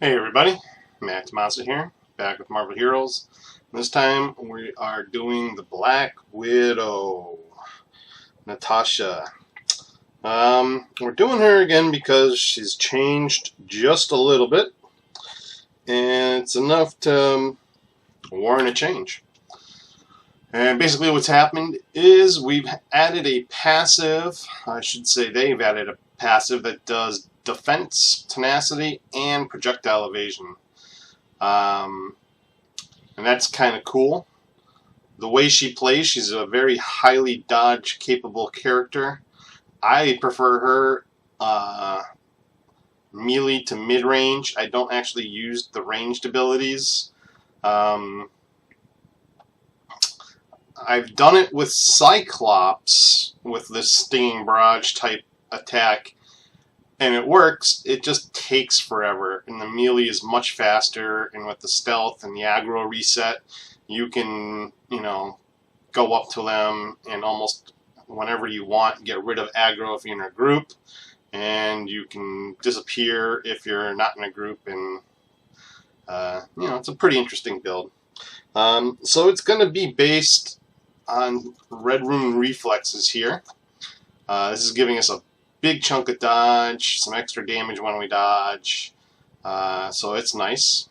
Hey everybody, Matt Tomasa here, back with Marvel Heroes. This time we are doing the Black Widow, Natasha. We're doing her again because she's changed just a little bit, and it's enough to warrant a change. And basically what's happened is we've added a passive, I should say they've added a passive that does defense, tenacity, and projectile evasion. And that's kind of cool. The way she plays, she's a very highly dodge capable character. I prefer her melee to mid-range. I don't actually use the ranged abilities. I've done it with Cyclops with this stinging barrage type attack, and it works. It just takes forever, and the melee is much faster, and with the stealth and the aggro reset, you can, go up to them and almost whenever you want get rid of aggro if you're in a group, and you can disappear if you're not in a group, and it's a pretty interesting build. So it's going to be based on Red Rune reflexes here. This is giving us a big chunk of dodge, some extra damage when we dodge, so it's nice.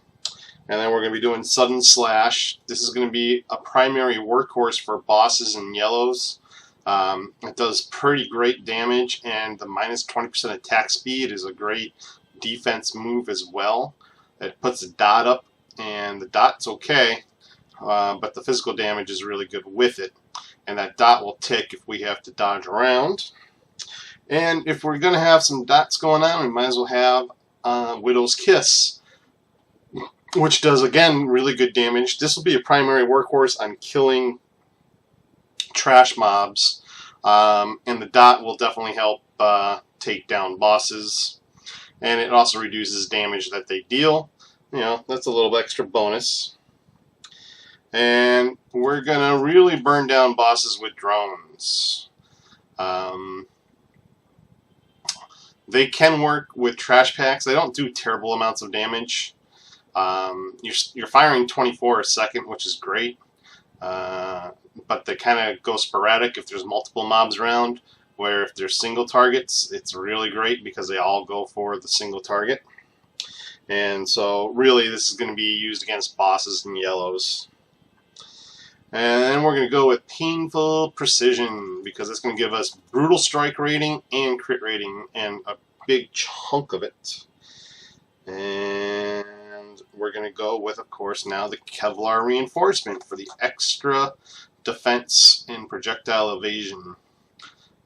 And then we're going to be doing Sudden Slash. This is going to be a primary workhorse for bosses and yellows. It does pretty great damage, and the minus 20% attack speed is a great defense move as well. It puts a dot up, and the dot's okay, but the physical damage is really good with it. And that dot will tick if we have to dodge around. And if we're going to have some dots going on, we might as well have Widow's Kiss, which does, again, really good damage. This will be a primary workhorse on killing trash mobs, and the dot will definitely help take down bosses. And it also reduces damage that they deal. That's a little extra bonus. And we're going to really burn down bosses with drones. They can work with trash packs. They don't do terrible amounts of damage. You're firing 24 a second, which is great. But they kind of go sporadic if there's multiple mobs around, where if there's single targets, it's really great because they all go for the single target. And so really this is going to be used against bosses and yellows. And then we're going to go with Painful Precision, because it's going to give us brutal strike rating and crit rating, and a big chunk of it. And we're going to go with, of course, now the Kevlar reinforcement for the extra defense and projectile evasion.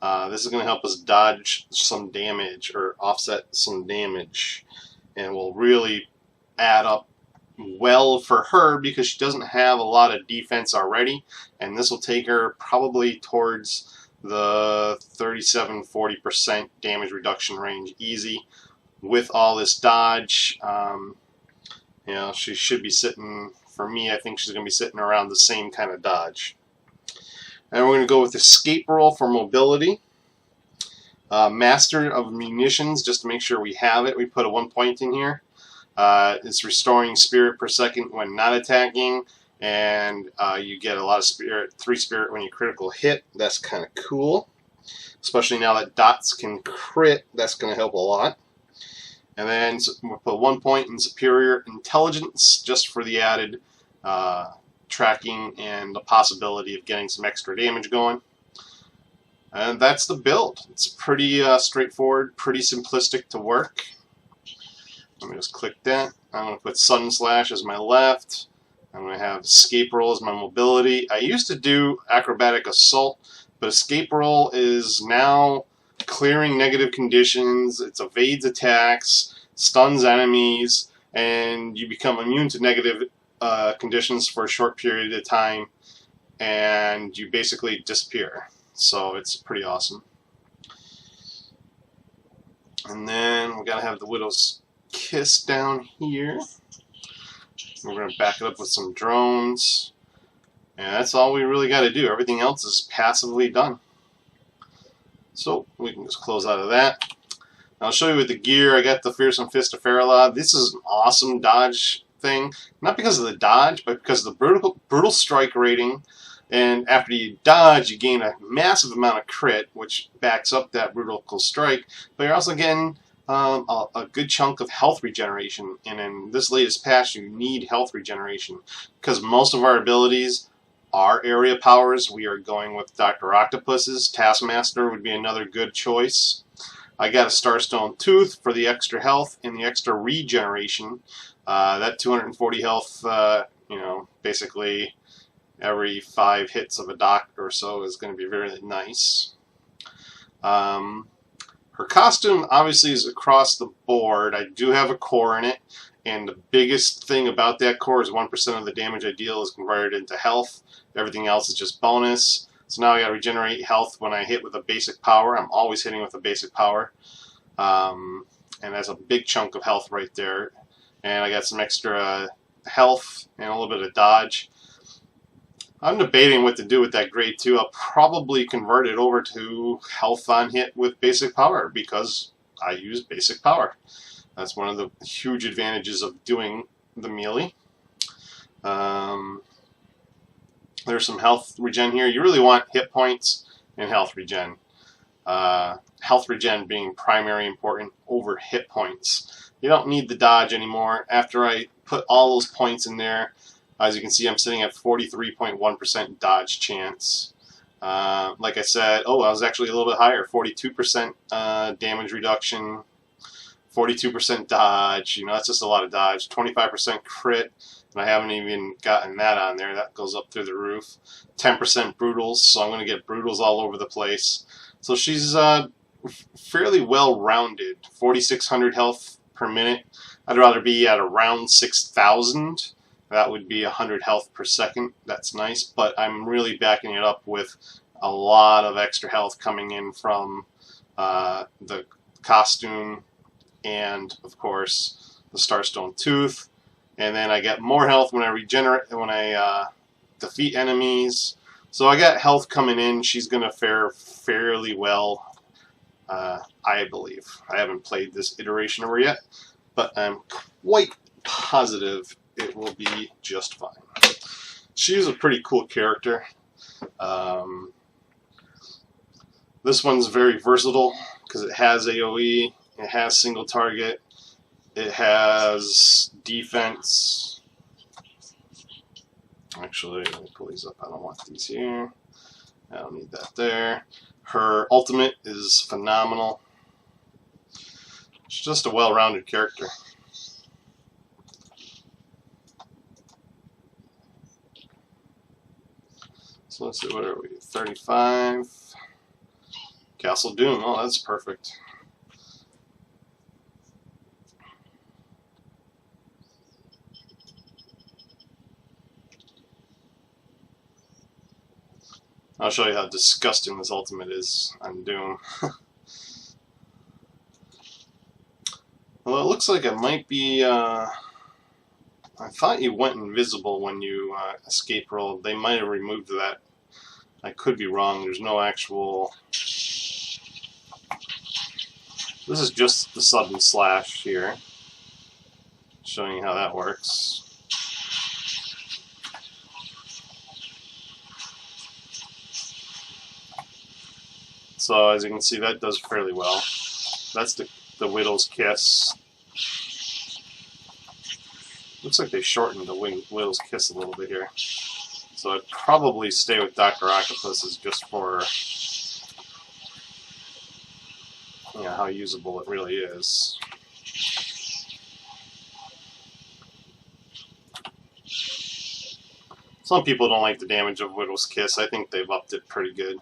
This is going to help us dodge some damage or offset some damage, and will really add up well for her because she doesn't have a lot of defense already, and this will take her probably towards the 37-40% damage reduction range easy with all this dodge. She should be sitting, for me, I think she's going to be sitting around the same kind of dodge. And we're going to go with Escape Roll for mobility. Master of Munitions, just to make sure we have it, we put a 1 point in here. It's restoring spirit per second when not attacking, and you get a lot of spirit, 3 spirit when you critical hit. That's kind of cool, especially now that dots can crit. That's going to help a lot. And then we'll put 1 point in Superior Intelligence just for the added tracking and the possibility of getting some extra damage going. And that's the build. It's pretty straightforward, pretty simplistic to work. Let me just click that. I'm going to put Sudden Slash as my left. I'm going to have Escape Roll as my mobility. I used to do Acrobatic Assault, but Escape Roll is now clearing negative conditions. It evades attacks, stuns enemies, and you become immune to negative conditions for a short period of time, and you basically disappear. So it's pretty awesome. And then we got to have the Widow's Kiss down here. We're going to back it up with some drones, and that's all we really got to do. Everything else is passively done. So we can just close out of that. I'll show you with the gear. I got the Fearsome Fist of Faralod. This is an awesome dodge thing. Not because of the dodge, but because of the brutal strike rating. And after you dodge, you gain a massive amount of crit, which backs up that brutal strike. But you're also getting a good chunk of health regeneration. And in this latest patch, you need health regeneration. Because most of our abilities are area powers. We are going with Dr. Octopus's. Taskmaster would be another good choice. I got a Starstone Tooth for the extra health and the extra regeneration. That 240 health, you know, basically every 5 hits of a doc or so is going to be very nice. Her costume obviously is across the board. I do have a core in it, and the biggest thing about that core is 1% of the damage I deal is converted into health. Everything else is just bonus. So now I got to regenerate health when I hit with a basic power. I'm always hitting with a basic power. And that's a big chunk of health right there. And I got some extra health and a little bit of dodge. I'm debating what to do with that grade 2. I'll probably convert it over to health on hit with basic power because I use basic power. That's one of the huge advantages of doing the melee. There's some health regen here. You really want hit points and health regen. Health regen being primary important over hit points. You don't need the dodge anymore. After I put all those points in there, as you can see, I'm sitting at 43.1% dodge chance. Like I said, I was actually a little bit higher, 42% damage reduction, 42% dodge. You know, that's just a lot of dodge. 25% crit, and I haven't even gotten that on there. That goes up through the roof. 10% brutals, so I'm going to get brutals all over the place. So she's fairly well-rounded. 4,600 health per minute. I'd rather be at around 6,000. That would be 100 health per second. That's nice, but I'm really backing it up with a lot of extra health coming in from the costume and, of course, the Starstone Tooth. And then I get more health when I regenerate, when I defeat enemies. So I got health coming in. She's going to fare fairly well, I believe. I haven't played this iteration of her yet, but I'm quite positive it will be just fine. She's a pretty cool character. This one's very versatile because it has AoE, it has single target, it has defense. Actually, let me pull these up. I don't want these here. I don't need that there. Her ultimate is phenomenal. She's just a well-rounded character. So let's see, what are we? 35. Castle Doom. Oh, that's perfect. I'll show you how disgusting this ultimate is on Doom. Well, it looks like it might be... I thought you went invisible when you escape rolled. They might have removed that. I could be wrong. There's no actual... This is just the sudden slash here. Showing you how that works. So as you can see, that does fairly well. That's the Widow's Kiss. Looks like they shortened the Widow's Kiss a little bit here. So I'd probably stay with Dr. Octopus's just for, you know, how usable it really is. Some people don't like the damage of Widow's Kiss. I think they've upped it pretty good.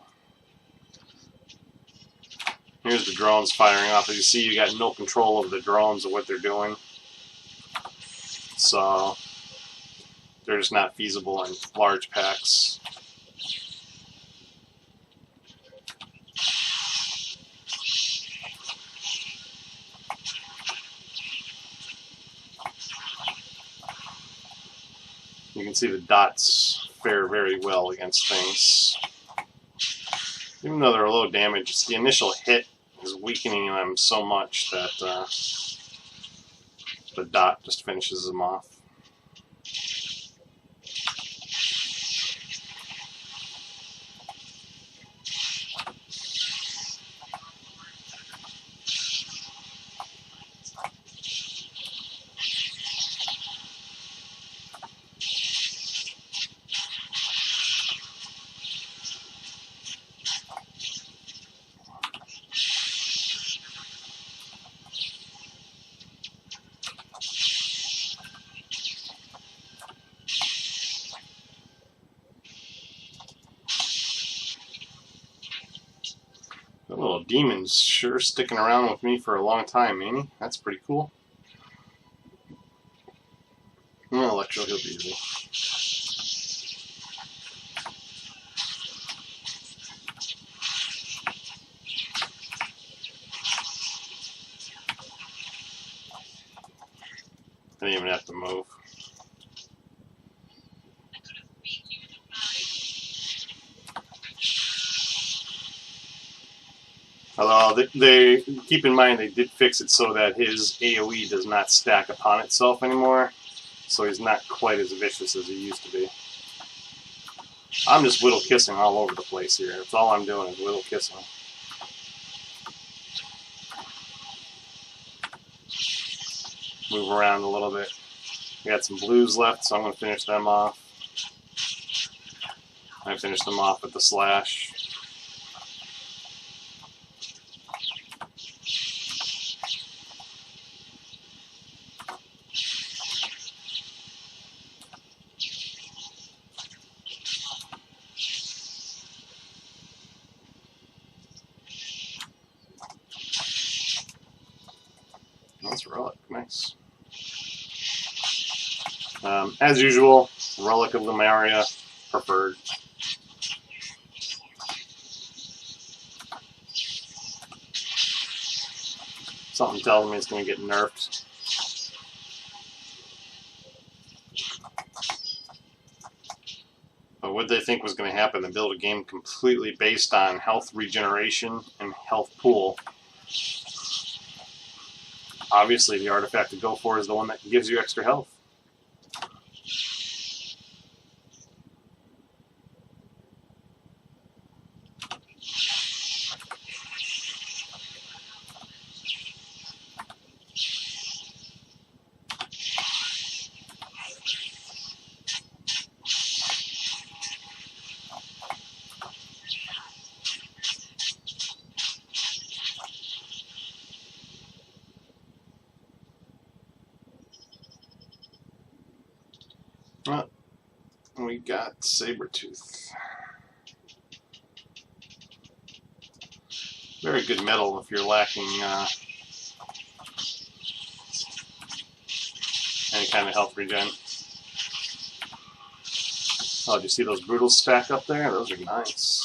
Here's the drones firing off. As you see, you got no control of the drones or what they're doing. So they're just not feasible in large packs. You can see the dots fare very well against things. Even though they're low damage, it's the initial hit is is weakening them so much that the dot just finishes them off. The little demon's sure sticking around with me for a long time, ain't he? That's pretty cool. Well, Electro, he'll be easy. I didn't even have to move. Although they keep in mind they did fix it so that his AoE does not stack upon itself anymore, so he's not quite as vicious as he used to be. I'm just whittle kissing all over the place here. That's all I'm doing is whittle kissing. Move around a little bit. We got some blues left, so I'm going to finish them off. I finished them off with the slash. That's Relic, nice. As usual, Relic of Lemuria preferred. Something tells me it's going to get nerfed. But what they think was going to happen to build a game completely based on health regeneration and health pool. Obviously, the artifact to go for is the one that gives you extra health. Well, we got Sabertooth. Very good metal if you're lacking any kind of health regen. Oh, do you see those brutals stack up there? Those are nice.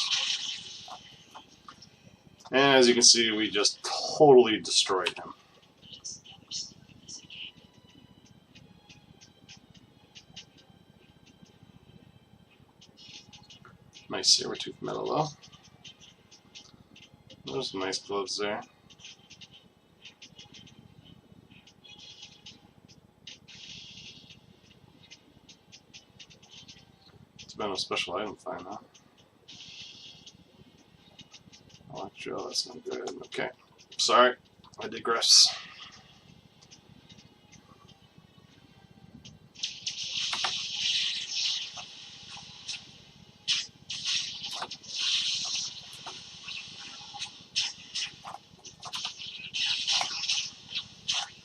And as you can see, we just totally destroyed him. Nice Sabertooth metal though. Those nice gloves there. It's been a special item find though. Electro, that's not good. Okay. Sorry, I digress.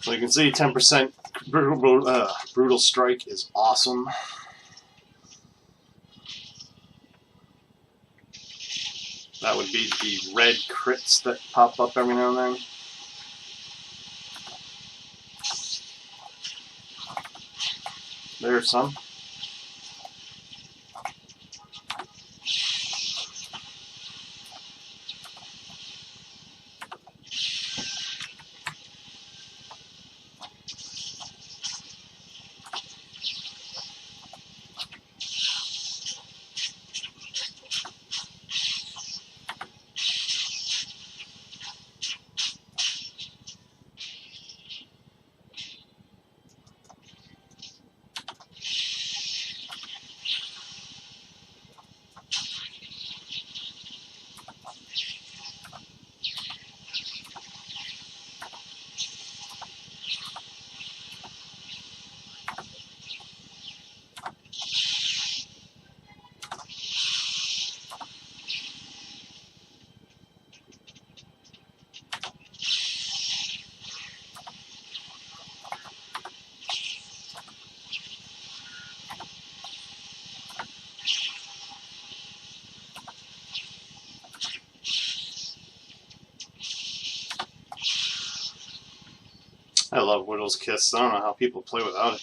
So you can see 10% brutal strike is awesome. That would be the red crits that pop up every now and then. There's some. love Widow's Kiss. I don't know how people play without it.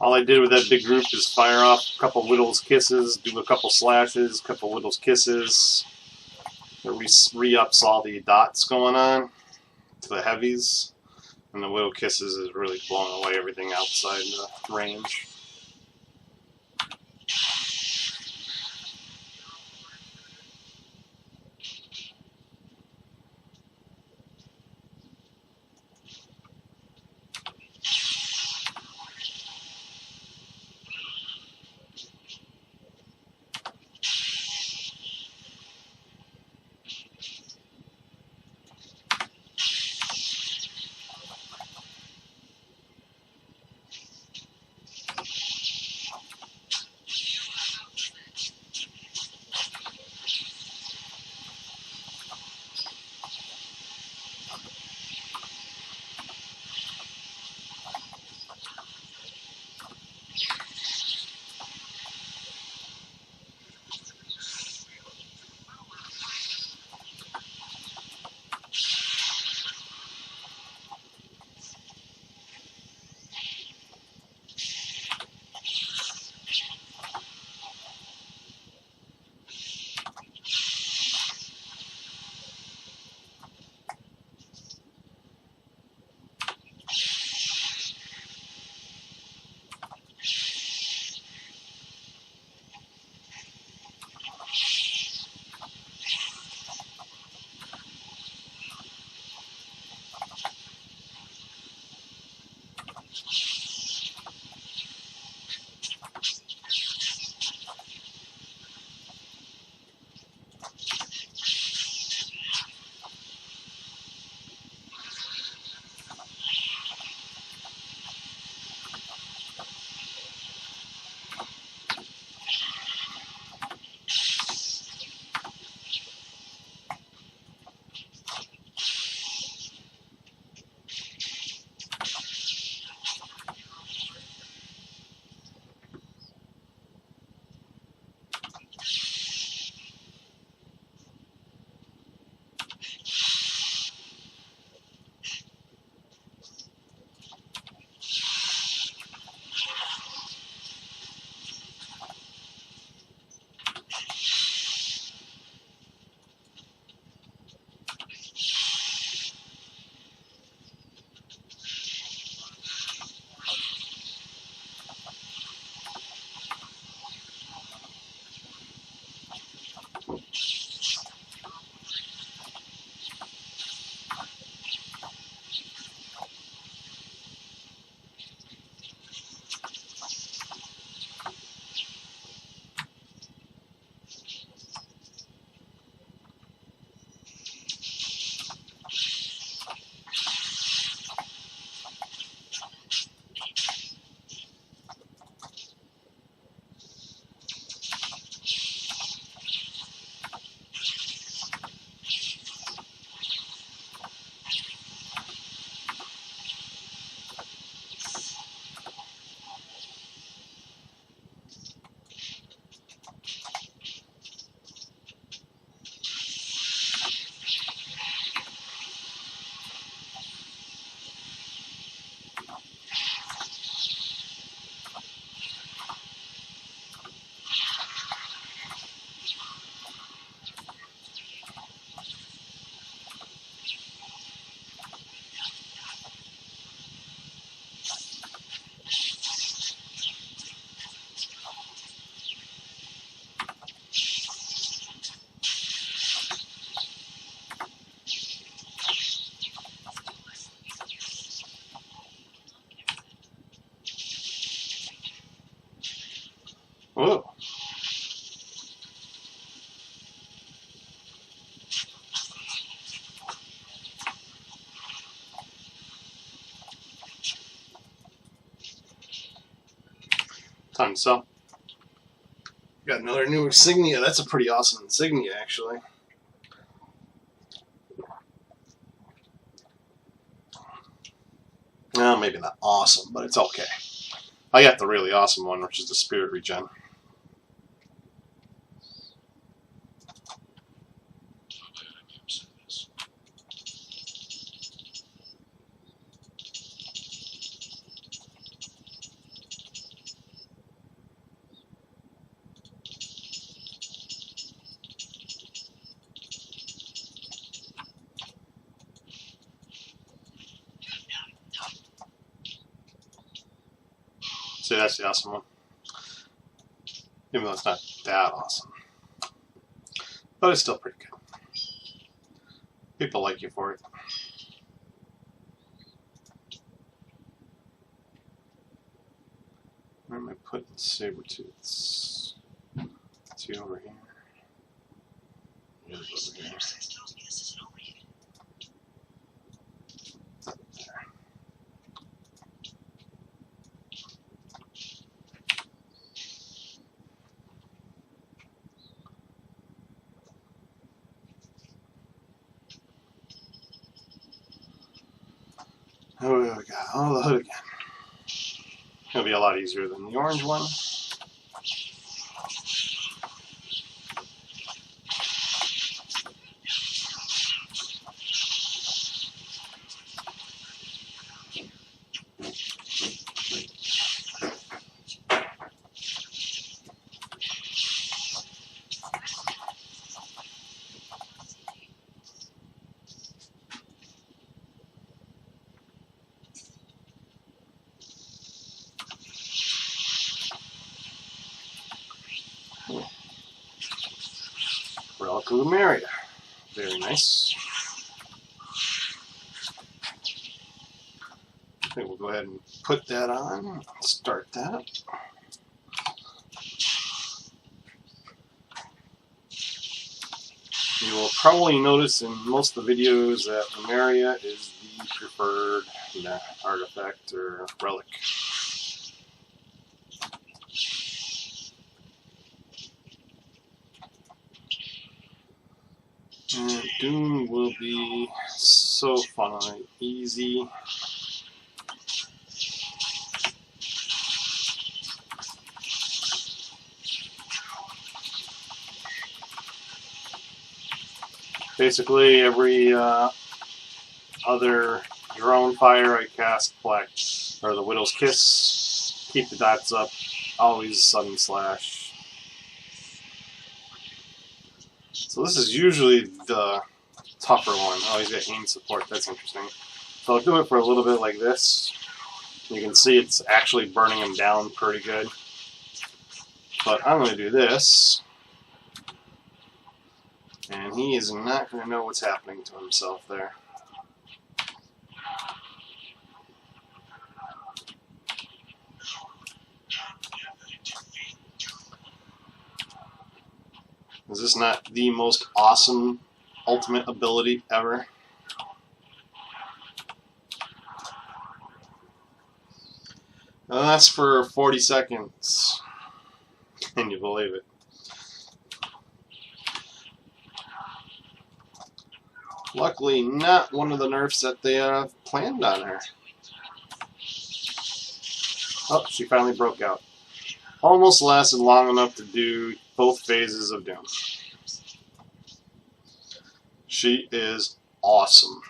All I did with that big group is fire off a couple Widow's Kisses, do a couple slashes, a couple Widow's Kisses. It re-ups all the dots going on to the heavies. And the Widow Kisses is really blowing away everything outside the range. fun. So, got another new insignia. That's a pretty awesome insignia, actually. Well, maybe not awesome, but it's okay. I got the really awesome one, which is the Spirit Regen. See, that's the awesome one. Even though it's not that awesome. But it's still pretty good. People like you for it. Where am I putting Sabertooths? Is he over here? He is over here. Oh, we got all the hood again. It'll be a lot easier than the orange one. Raccoon area. Very nice. I think we'll go ahead and put that on. Start that. You will probably notice in most of the videos that Lemuria is the preferred artifact or relic. And Doom will be so fun and easy. Basically, every other drone fire I cast Black or the Widow's Kiss, keep the dots up, always sudden slash. So this is usually the tougher one. Oh, he's got aim support. That's interesting. So I'll do it for a little bit like this. You can see it's actually burning him down pretty good. But I'm going to do this. And he is not going to know what's happening to himself there. Is this not the most awesome ultimate ability ever? And that's for 40 seconds. Can you believe it? Luckily, not one of the nerfs that they planned on her. Oh, she finally broke out. Almost lasted long enough to do both phases of Doom. She is awesome.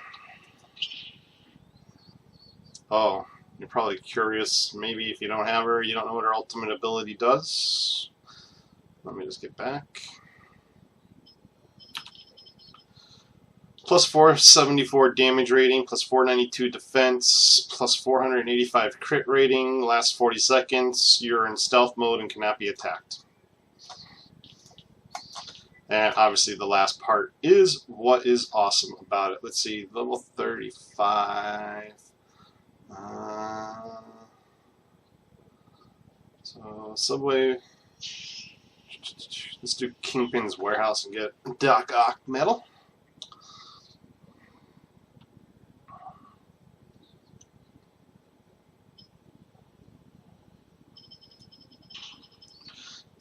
Oh, you're probably curious. Maybe if you don't have her, you don't know what her ultimate ability does. Let me just get back. Plus 474 damage rating, plus 492 defense, plus 485 crit rating, lasts 40 seconds, you're in stealth mode and cannot be attacked. And obviously the last part is what is awesome about it. Let's see, level 35. So Subway, let's do Kingpin's Warehouse and get Doc Ock medal.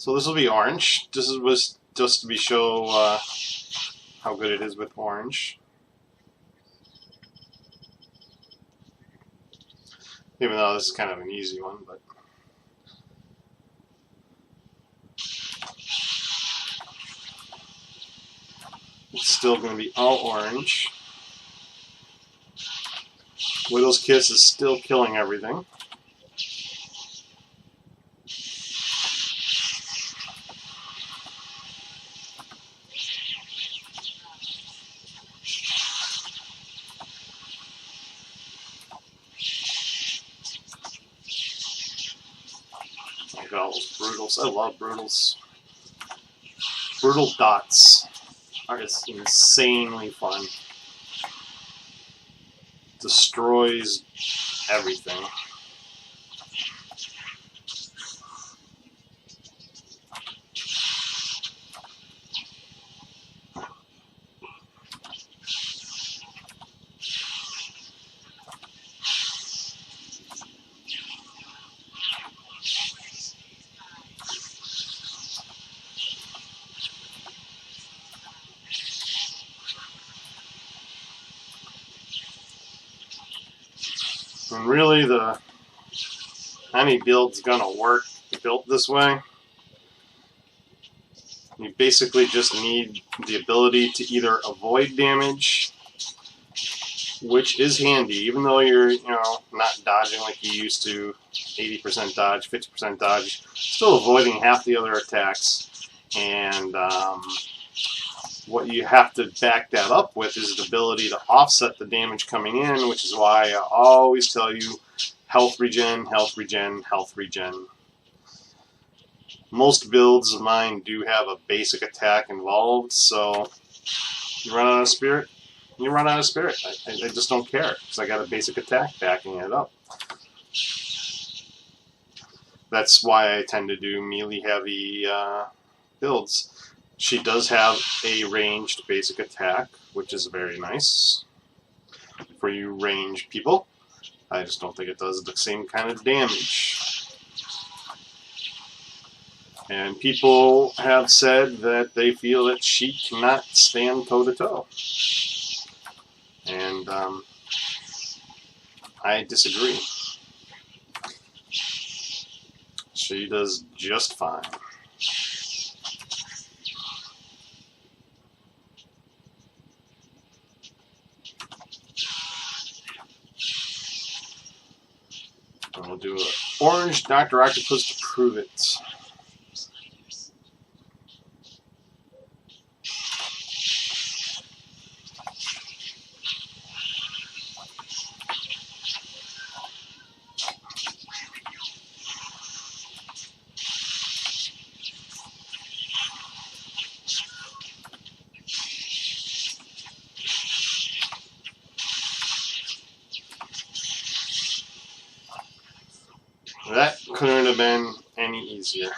So this will be orange. This was just to be show how good it is with orange. Even though this is kind of an easy one, but it's still going to be all orange. Widow's Kiss is still killing everything. Look at all those brutals. I love brutals. Brutal dots are just insanely fun. Destroys everything. And really, any build's gonna work built this way. You basically just need the ability to either avoid damage, which is handy, even though you're not dodging like you used to, 80% dodge, 50% dodge, still avoiding half the other attacks. And what you have to back that up with is the ability to offset the damage coming in, which is why I always tell you health regen, health regen, health regen. Most builds of mine do have a basic attack involved, so you run out of spirit, you run out of spirit. I just don't care, because I got a basic attack backing it up. That's why I tend to do melee heavy builds. She does have a ranged basic attack, which is very nice for you range people. I just don't think it does the same kind of damage. And people have said that they feel that she cannot stand toe-to-toe. And I disagree. She does just fine. And we'll do an orange Dr. Octopus to prove it. That couldn't have been any easier.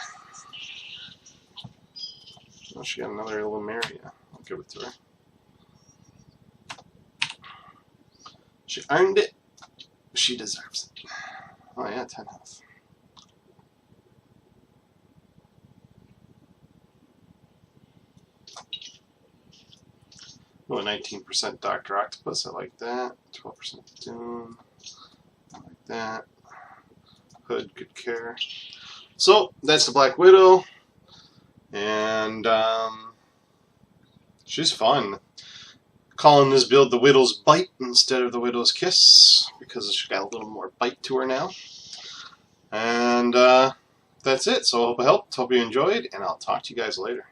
Oh, she got another Lumeria. I'll give it to her. She earned it. She deserves it. Oh yeah, 10 health. Oh, 19% Dr. Octopus. I like that. 12% Doom. I like that. Hood, good care. So that's the Black Widow, and she's fun. Calling this build the Widow's Bite instead of the Widow's Kiss because she's got a little more bite to her now. And that's it. So I hope it helped. Hope you enjoyed, and I'll talk to you guys later.